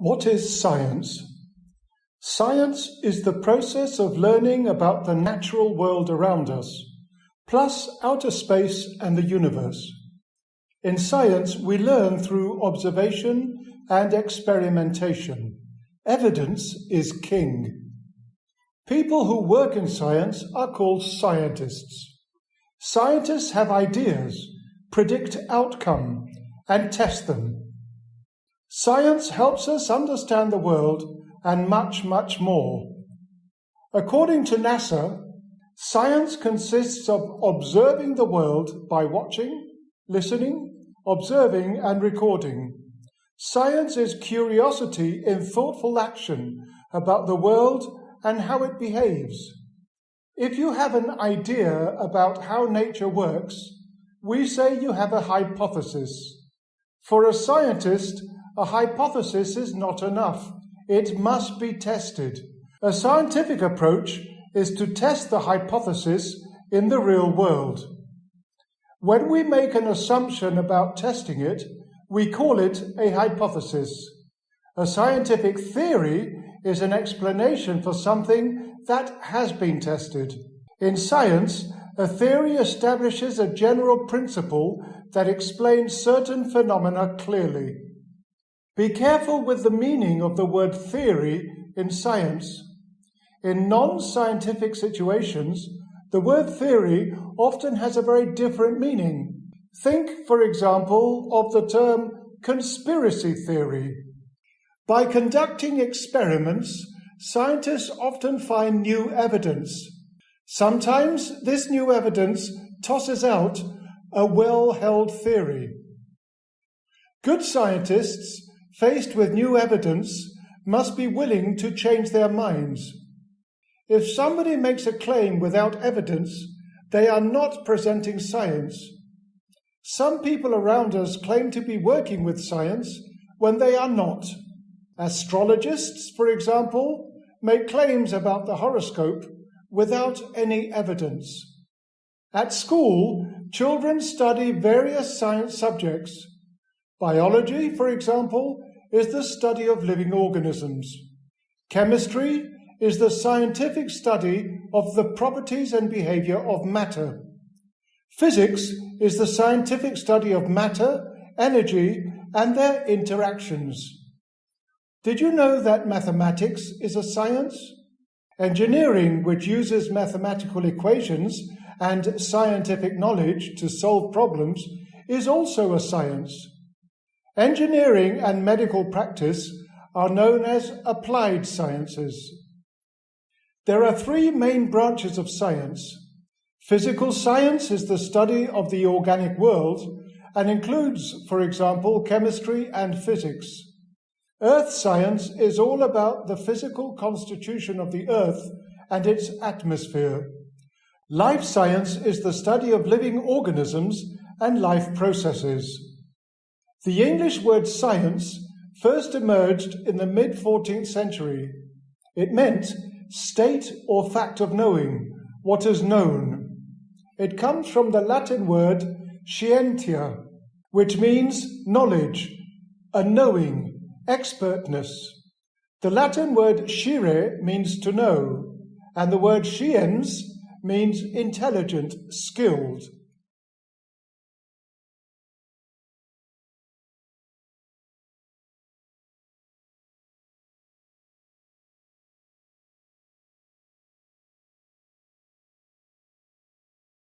What is science? Science is the process of learning about the natural world around us, plus outer space and the universe. In science, we learn through observation and experimentation. Evidence is king. People who work in science are called scientists. Scientists have ideas, predict outcome, and test them. Science helps us understand the world and much, much more. According to NASA, science consists of observing the world by watching, listening, observing, and recording. Science is curiosity in thoughtful action about the world and how it behaves. If you have an idea about how nature works, we say you have a hypothesis. For a scientist, a hypothesis is not enough. It must be tested. A scientific approach is to test the hypothesis in the real world. When we make an assumption about testing it, we call it a hypothesis. A scientific theory is an explanation for something that has been tested. In science, a theory establishes a general principle that explains certain phenomena clearly. Be careful with the meaning of the word theory in science. In non-scientific situations, the word theory often has a very different meaning. Think, for example, of the term conspiracy theory. By conducting experiments, scientists often find new evidence. Sometimes this new evidence tosses out a well-held theory. Good scientists, faced with new evidence, must be willing to change their minds. If somebody makes a claim without evidence, they are not presenting science. Some people around us claim to be working with science when they are not. Astrologists, for example, make claims about the horoscope without any evidence. At school, children study various science subjects. Biology, for example, is the study of living organisms. Chemistry is the scientific study of the properties and behavior of matter. Physics is the scientific study of matter, energy, and their interactions. Did you know that mathematics is a science? Engineering, which uses mathematical equations and scientific knowledge to solve problems, is also a science. Engineering and medical practice are known as applied sciences. There are three main branches of science. Physical science is the study of the organic world and includes, for example, chemistry and physics. Earth science is all about the physical constitution of the Earth and its atmosphere. Life science is the study of living organisms and life processes. The English word science first emerged in the mid-14th century. It meant state or fact of knowing, what is known. It comes from the Latin word scientia, which means knowledge, a knowing, expertness. The Latin word scire means to know, and the word sciens means intelligent, skilled.